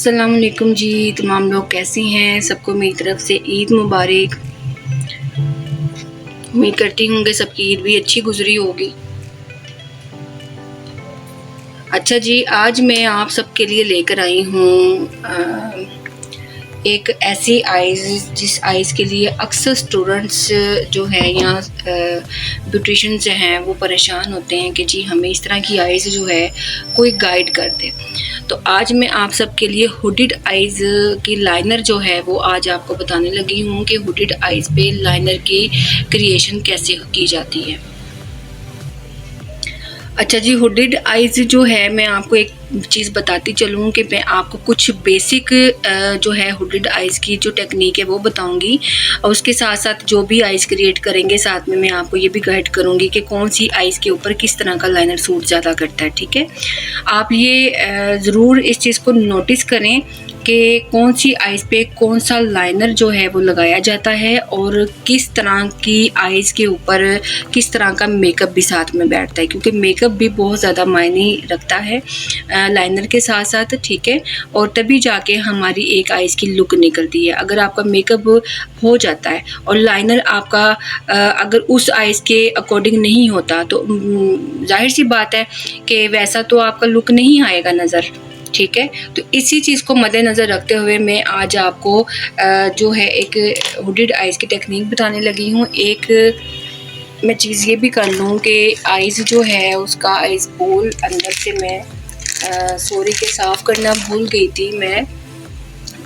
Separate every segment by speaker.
Speaker 1: अस्सलाम वालेकुम जी। तमाम लोग कैसे हैं? सबको मेरी तरफ से ईद मुबारक। उम्मीद करती हूँ कि सबकी ईद भी अच्छी गुजरी होगी। अच्छा जी, आज मैं आप सबके लिए लेकर आई हूँ एक ऐसी आइज़ जिस आइज़ के लिए अक्सर स्टूडेंट्स जो है यहाँ ब्यूटिशियंस हैं वो परेशान होते हैं कि जी हमें इस तरह की आइज़ जो है कोई गाइड कर दे। तो आज मैं आप सबके लिए हुडिड आइज़ की लाइनर जो है वो आज आपको बताने लगी हूँ कि हुडिड आइज़ पे लाइनर की क्रिएशन कैसे की जाती है। अच्छा जी, हुडिड आइज़ जो है मैं आपको एक चीज़ बताती चलूँ कि मैं आपको कुछ बेसिक जो है हुडिड आइज़ की जो टेक्निक है वो बताऊँगी और उसके साथ साथ जो भी आइज़ क्रिएट करेंगे साथ में मैं आपको ये भी गाइड करूँगी कि कौन सी आइज़ के ऊपर किस तरह का लाइनर सूट ज़्यादा करता है। ठीक है, आप ये ज़रूर इस चीज़ को नोटिस करें कि कौन सी आइज़ पे कौन सा लाइनर जो है वो लगाया जाता है और किस तरह की आइज़ के ऊपर किस तरह का मेकअप भी साथ में बैठता है, क्योंकि मेकअप भी बहुत ज़्यादा मायने रखता है लाइनर के साथ साथ। ठीक है, और तभी जाके हमारी एक आइज़ की लुक निकलती है। अगर आपका मेकअप हो जाता है और लाइनर आपका अगर उस आइज़ के अकॉर्डिंग नहीं होता तो जाहिर सी बात है कि वैसा तो आपका लुक नहीं आएगा नज़र। ठीक है, तो इसी चीज़ को मद्देनज़र रखते हुए मैं आज आपको जो है एक हुडिड आइज़ की टेक्निक बताने लगी हूँ। एक मैं चीज़ ये भी कर लूँ कि आइज़ जो है उसका आइज़ बोल अंदर से मैं सॉरी के साफ़ करना भूल गई थी मैं,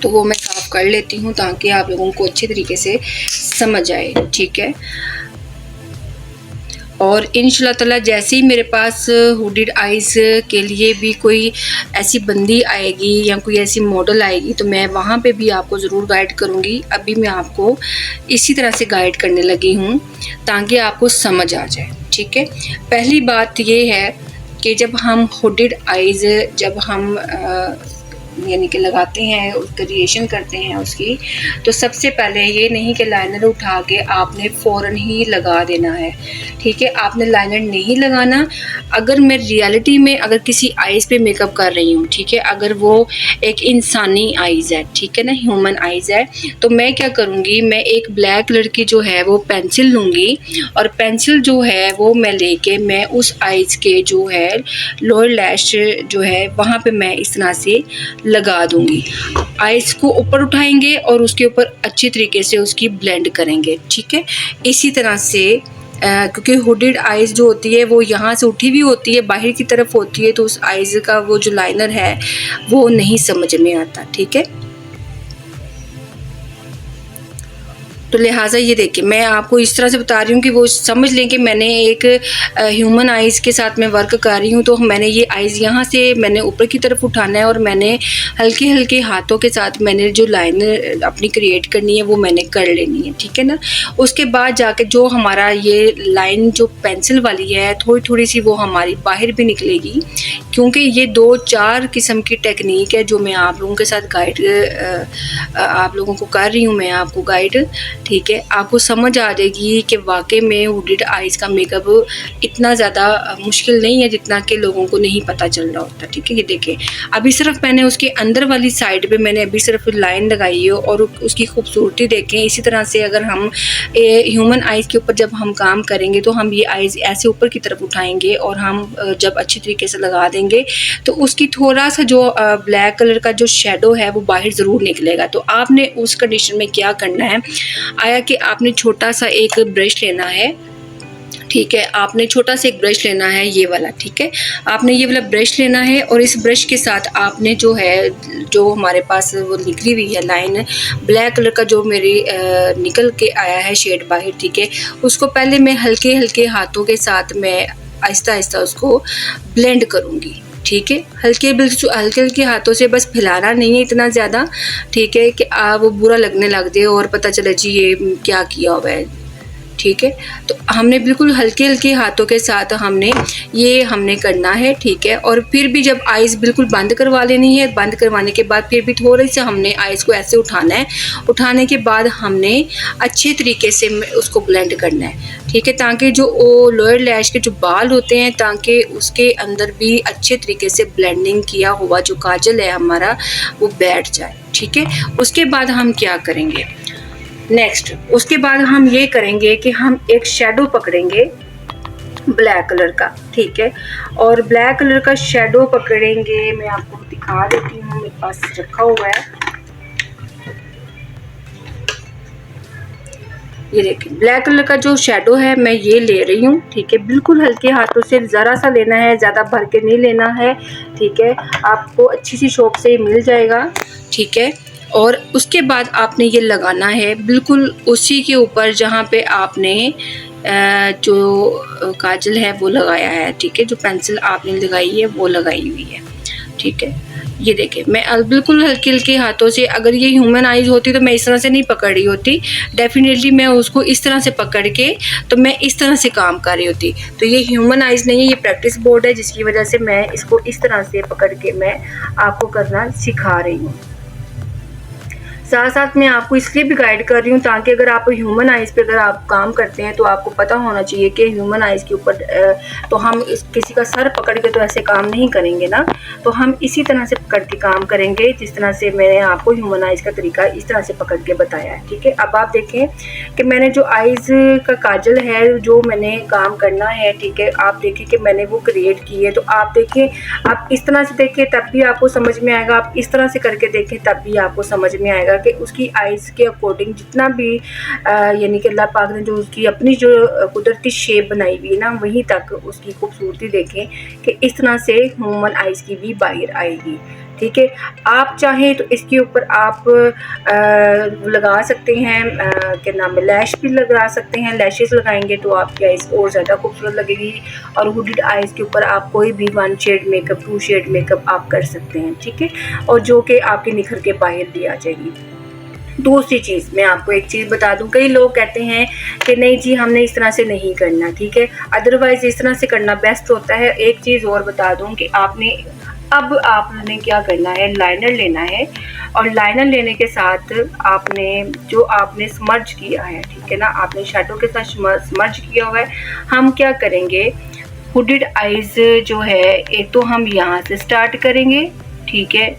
Speaker 1: तो वो मैं साफ़ कर लेती हूँ ताकि आप लोगों को अच्छे तरीके से समझ आए। ठीक है, और इंशाल्लाह ताला जैसे ही मेरे पास हुडिड आइज़ के लिए भी कोई ऐसी बंदी आएगी या कोई ऐसी मॉडल आएगी तो मैं वहाँ पे भी आपको ज़रूर गाइड करूँगी। अभी मैं आपको इसी तरह से गाइड करने लगी हूँ ताकि आपको समझ आ जाए। ठीक है, पहली बात ये है कि जब हम हुडिड आइज़ जब हम यानी कि लगाते हैं, क्रिएशन करते हैं उसकी, तो सबसे पहले ये नहीं कि लाइनर उठा के आपने फ़ौरन ही लगा देना है। ठीक है, आपने लाइनर नहीं लगाना। अगर मैं रियलिटी में अगर किसी आइज़ पे मेकअप कर रही हूँ, ठीक है, अगर वो एक इंसानी आइज़ है, ठीक है ना, ह्यूमन आइज़ है, तो मैं क्या करूँगी, मैं एक ब्लैक कलर की जो है वो पेंसिल लूँगी और पेंसिल जो है वो मैं लेके मैं उस आइज़ के जो है लोअर लैश जो है वहाँ पे मैं इस तरह से लगा दूंगी। आइज़ को ऊपर उठाएंगे और उसके ऊपर अच्छी तरीके से उसकी ब्लेंड करेंगे। ठीक है, इसी तरह से क्योंकि हुडिड आइज़ जो होती है वो यहाँ से उठी हुई होती है, बाहर की तरफ होती है, तो उस आइज़ का वो जो लाइनर है वो नहीं समझ में आता। ठीक है, तो लिहाजा ये देखिए मैं आपको इस तरह से बता रही हूँ कि वो समझ लें कि मैंने एक ह्यूमन आइज़ के साथ मैं वर्क कर रही हूँ। तो मैंने ये आइज़ यहाँ से मैंने ऊपर की तरफ उठाना है और मैंने हल्के हल्के हाथों के साथ मैंने जो लाइन अपनी क्रिएट करनी है वो मैंने कर लेनी है। ठीक है ना, उसके बाद जाके जो हमारा ये लाइन जो पेंसिल वाली है थोड़ी थोड़ी सी वो हमारी बाहर भी निकलेगी, क्योंकि ये 2-4 किस्म की टेक्निक है जो मैं आप लोगों के साथ गाइड आप लोगों को कर रही हूँ, मैं आपको गाइड। ठीक है, आपको समझ आ जाएगी कि वाकई में हुडिड आइज़ का मेकअप इतना ज़्यादा मुश्किल नहीं है जितना कि लोगों को नहीं पता चल रहा होता। ठीक है, ये देखें अभी सिर्फ मैंने उसके अंदर वाली साइड पे मैंने अभी सिर्फ लाइन लगाई है और उसकी खूबसूरती देखें। इसी तरह से अगर हम ह्यूमन आइज़ के ऊपर जब हम काम करेंगे तो हम ये आइज़ ऐसे ऊपर की तरफ उठाएंगे और हम जब अच्छी तरीके से लगा देंगे तो उसकी थोड़ा सा जो ब्लैक कलर का जो शेडो है वो बाहर ज़रूर निकलेगा। तो आपने उस कंडीशन में क्या करना है, आया कि आपने छोटा सा एक ब्रश लेना है। ठीक है, आपने छोटा सा एक ब्रश लेना है ये वाला। ठीक है, आपने ये वाला ब्रश लेना है और इस ब्रश के साथ आपने जो है जो हमारे पास वो निकली हुई है लाइन ब्लैक कलर का जो मेरी निकल के आया है शेड बाहर, ठीक है, उसको पहले मैं हल्के हल्के हाथों के साथ मैं आहिस्ता आहिस्ता उसको ब्लेंड करूँगी। ठीक है, हल्के हल्के हाथों से, बस फैलाना नहीं है इतना ज़्यादा। ठीक है, कि वो बुरा लगने लग जाए और पता चले जी ये क्या किया हुआ है। ठीक है। तो हमने बिल्कुल हल्के-हल्के हाथों के साथ हमने करना है, ठीक है। और फिर भी जब आइज़ बिल्कुल बंद करवा लेनी है, बंद करवाने के बाद फिर भी थोड़ी-सी हमने आइज़ को ऐसे उठाना है। उठाने के बाद हमने अच्छे तरीके से उसको ब्लेंड करना है, ठीक है, ताकि जो वो लोअर लैश के जो बाल होते हैं, ताकि उसके अंदर भी अच्छे तरीके से ब्लेंडिंग किया हुआ जो काजल है हमारा वो बैठ जाए, ठीक है। उसके बाद हम क्या करेंगे नेक्स्ट, उसके बाद हम ये करेंगे कि हम एक शैडो पकड़ेंगे ब्लैक कलर का, ठीक है। और ब्लैक कलर का शैडो पकड़ेंगे, मैं आपको दिखा देती हूँ, मेरे पास रखा हुआ है। ये देखिए ब्लैक कलर का जो शैडो है मैं ये ले रही हूँ, ठीक है। बिल्कुल हल्के हाथों से ज़रा सा लेना है, ज़्यादा भर के नहीं लेना है, ठीक है। आपको अच्छी सी शॉप से मिल जाएगा, ठीक है। और उसके बाद आपने ये लगाना है बिल्कुल उसी के ऊपर जहाँ पे आपने जो काजल है वो लगाया है, ठीक है। जो पेंसिल आपने लगाई है वो लगाई हुई है, ठीक है। ये देखिए मैं बिल्कुल हल्के-हल्के हाथों से, अगर ये ह्यूमन आइज़ होती तो मैं इस तरह से नहीं पकड़ रही होती, डेफ़िनेटली मैं उसको इस तरह से पकड़ के तो मैं इस तरह से काम कर रही होती। तो ये ह्यूमन आइज़ नहीं है, ये प्रैक्टिस बोर्ड है, जिसकी वजह से मैं इसको इस तरह से पकड़ के मैं आपको करना सिखा रही हूँ। साथ साथ मैं आपको इसलिए भी गाइड कर रही हूँ ताकि अगर आप ह्यूमन आइज़ पे अगर आप काम करते हैं तो आपको पता होना चाहिए कि ह्यूमन आइज़ के ऊपर तो हम किसी का सर पकड़ के तो ऐसे काम नहीं करेंगे ना, तो हम इसी तरह से पकड़ के काम करेंगे जिस तरह से मैंने आपको ह्यूमन आइज़ का तरीका इस तरह से पकड़ के बताया है, ठीक है। अब आप देखें कि मैंने जो आइज़ का काजल है जो मैंने काम करना है, ठीक है, आप देखें कि मैंने वो क्रिएट की है। तो आप देखें, आप इस तरह से देखें तब भी आपको समझ में आएगा, आप इस तरह से करके देखें तब भी आपको समझ में आएगा कि उसकी आइज़ के अकॉर्डिंग जितना भी यानी कि अल्लाह पाक ने जो उसकी अपनी जो कुदरती शेप बनाई हुई है ना, वहीं तक उसकी खूबसूरती देखें कि इस तरह से ह्यूमन आइज़ की भी बाहर आएगी, ठीक है। आप चाहें तो इसके ऊपर आप लगा सकते हैं क्या नाम है, लैश भी लगा सकते हैं। लैशेस लगाएंगे तो आपकी आइज़ और ज़्यादा खूबसूरत लगेगी। और हुडेड आइज़ के ऊपर आप कोई भी 1 शेड मेकअप 2 शेड मेकअप आप कर सकते हैं, ठीक है। और जो कि आपके निखर के बाहर भी आ जाएगी। दूसरी चीज़ मैं आपको एक चीज़ बता दूं, कई लोग कहते हैं कि नहीं जी हमने इस तरह से नहीं करना, ठीक है, अदरवाइज़ इस तरह से करना बेस्ट होता है। एक चीज़ और बता दूं कि आपने क्या करना है, लाइनर लेना है। और लाइनर लेने के साथ आपने स्मर्ज किया है, ठीक है ना, आपने शैडो के साथ स्मर्ज किया हुआ है। हम क्या करेंगे, हुडेड आइज़ जो है एक तो हम यहाँ से स्टार्ट करेंगे, ठीक है।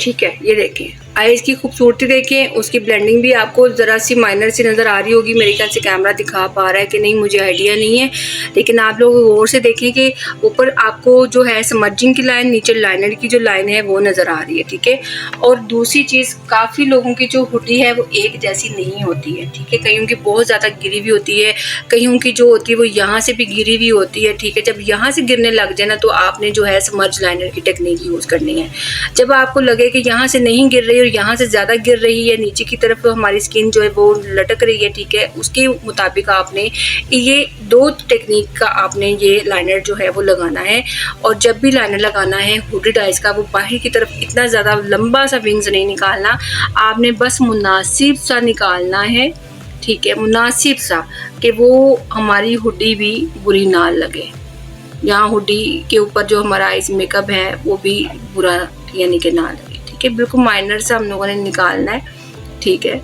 Speaker 1: ठीक है, ये देखें आइज़ की खूबसूरती देखें, उसकी ब्लेंडिंग भी आपको ज़रा सी माइनर सी नज़र आ रही होगी। मेरे ख्याल से कैमरा दिखा पा रहा है कि नहीं मुझे आइडिया नहीं है, लेकिन आप लोग गौर से देखें कि ऊपर आपको जो है समर्जिंग की लाइन, नीचे लाइनर की जो लाइन है वो नज़र आ रही है, ठीक है। और दूसरी चीज़, काफ़ी लोगों की जो हुडी है वो एक जैसी नहीं होती है, ठीक है। कईयों की बहुत ज़्यादा गिरी हुई होती है, कईयों की जो होती है वो यहाँ से भी गिरी हुई होती है, ठीक है। जब यहाँ से गिरने लग जाए ना तो आपने जो है समर्ज लाइनर की टेक्निक यूज़ करनी है। जब आपको लगे कि यहाँ से नहीं गिर रही और यहाँ से ज़्यादा गिर रही है, नीचे की तरफ तो हमारी स्किन जो है वो लटक रही है, ठीक है, उसके मुताबिक आपने ये 2 टेक्निक का आपने ये लाइनर जो है वो लगाना है। और जब भी लाइनर लगाना है हुडेड आइज़ का, वो बाहर की तरफ इतना ज़्यादा लंबा सा विंग्स नहीं निकालना, आपने बस मुनासिब सा निकालना है, ठीक है, मुनासिब सा, कि वो हमारी हुडी भी बुरी ना लगे। यहाँ हुडी के ऊपर जो हमारा आइज़ मेकअप है वो भी बुरा यानी कि ना लगे, ठीक है। बिल्कुल माइनर सा हम लोगों ने निकालना है, ठीक है।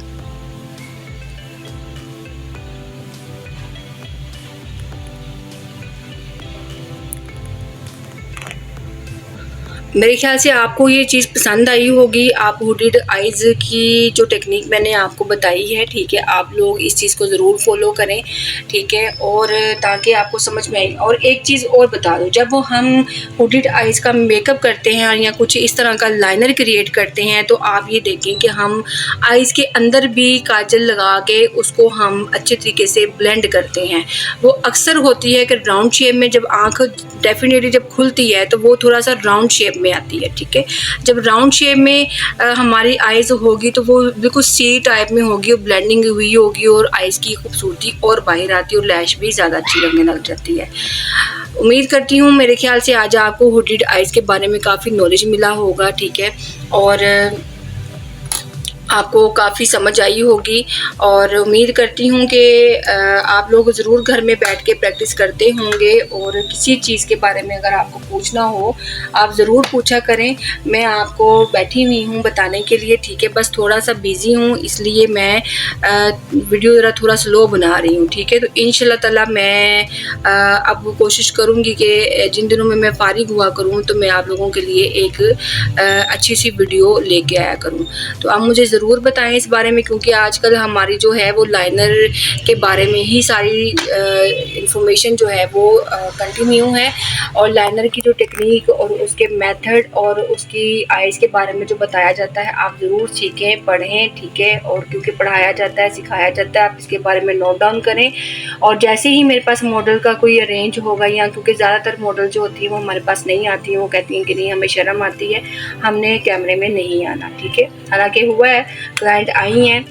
Speaker 1: मेरे ख्याल से आपको ये चीज़ पसंद आई होगी। आप हुडेड आइज़ की जो टेक्निक मैंने आपको बताई है, ठीक है, आप लोग इस चीज़ को ज़रूर फॉलो करें, ठीक है, और ताकि आपको समझ में आए। और एक चीज़ और बता दूँ, जब हम हुडेड आइज़ का मेकअप करते हैं या कुछ इस तरह का लाइनर क्रिएट करते हैं, तो आप ये देखें कि हम आइज़ के अंदर भी काजल लगा के उसको हम अच्छे तरीके से ब्लेंड करते हैं। वो अक्सर होती है कि राउंड शेप में, जब आँख डेफिनेटली जब खुलती है तो वो थोड़ा सा राउंड शेप में आती है, ठीक है। जब राउंड शेप में हमारी आइज़ होगी तो वो बिल्कुल सी टाइप में होगी और ब्लेंडिंग हुई होगी और आइज़ की खूबसूरती और बाहर आती है और लैश भी ज़्यादा अच्छी लगने लग जाती है। उम्मीद करती हूँ मेरे ख्याल से आज आपको हुडेड आइज़ के बारे में काफ़ी नॉलेज मिला होगा, ठीक है, और आपको काफ़ी समझ आई होगी। और उम्मीद करती हूँ कि आप लोग ज़रूर घर में बैठ के प्रैक्टिस करते होंगे और किसी चीज़ के बारे में अगर आपको पूछना हो आप ज़रूर पूछा करें। मैं आपको बैठी हुई हूँ बताने के लिए, ठीक है, बस थोड़ा सा बिज़ी हूँ इसलिए मैं वीडियो ज़रा थोड़ा स्लो बना रही हूँ, ठीक है। तो इंशाल्लाह ताला मैं अब कोशिश करूँगी कि जिन दिनों में मैं फारिग हुआ करूँ तो मैं आप लोगों के लिए एक अच्छी सी वीडियो लेके आया करूँ। तो आप मुझे ज़रूर बताएं इस बारे में, क्योंकि आजकल हमारी जो है वो लाइनर के बारे में ही सारी इंफॉर्मेशन जो है वो कंटिन्यू है। और लाइनर की जो टेक्निक और उसके मेथड और उसकी आइज़ के बारे में जो बताया जाता है आप ज़रूर सीखें, पढ़ें, ठीक है। और क्योंकि पढ़ाया जाता है, सिखाया जाता है, आप इसके बारे में नोट डाउन करें। और जैसे ही मेरे पास मॉडल का कोई अरेंज होगा, या क्योंकि ज़्यादातर मॉडल जो होती है वो हमारे पास नहीं आती है, वो कहती हैं कि नहीं हमें शर्म आती है, हमने कैमरे में नहीं आना, ठीक है। हालांकि हुआ है, क्लाइंट आई हैं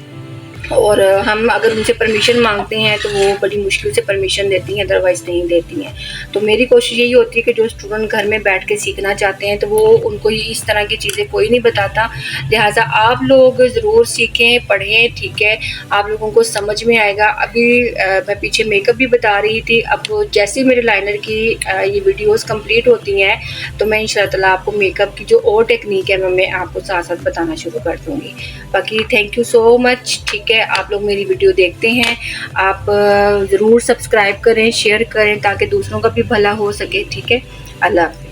Speaker 1: और हम अगर उनसे परमिशन मांगते हैं तो वो बड़ी मुश्किल से परमिशन देती हैं, अदरवाइज़ नहीं देती हैं। तो मेरी कोशिश यही होती है कि जो स्टूडेंट घर में बैठ के सीखना चाहते हैं तो वो उनको इस तरह की चीज़ें कोई नहीं बताता, लिहाजा आप लोग ज़रूर सीखें, पढ़ें, ठीक है, आप लोगों को समझ में आएगा। अभी मैं पीछे मेकअप भी बता रही थी, अब जैसे मेरे लाइनर की ये वीडियोज़ कम्प्लीट होती हैं तो मैं इंशाल्लाह ताला आपको मेकअप की जो और टेक्निक है मैं आपको साथ साथ बताना शुरू कर दूँगी। बाकी थैंक यू सो मच, ठीक है। आप लोग मेरी वीडियो देखते हैं, आप ज़रूर सब्सक्राइब करें, शेयर करें ताकि दूसरों का भी भला हो सके, ठीक है। अल्लाह।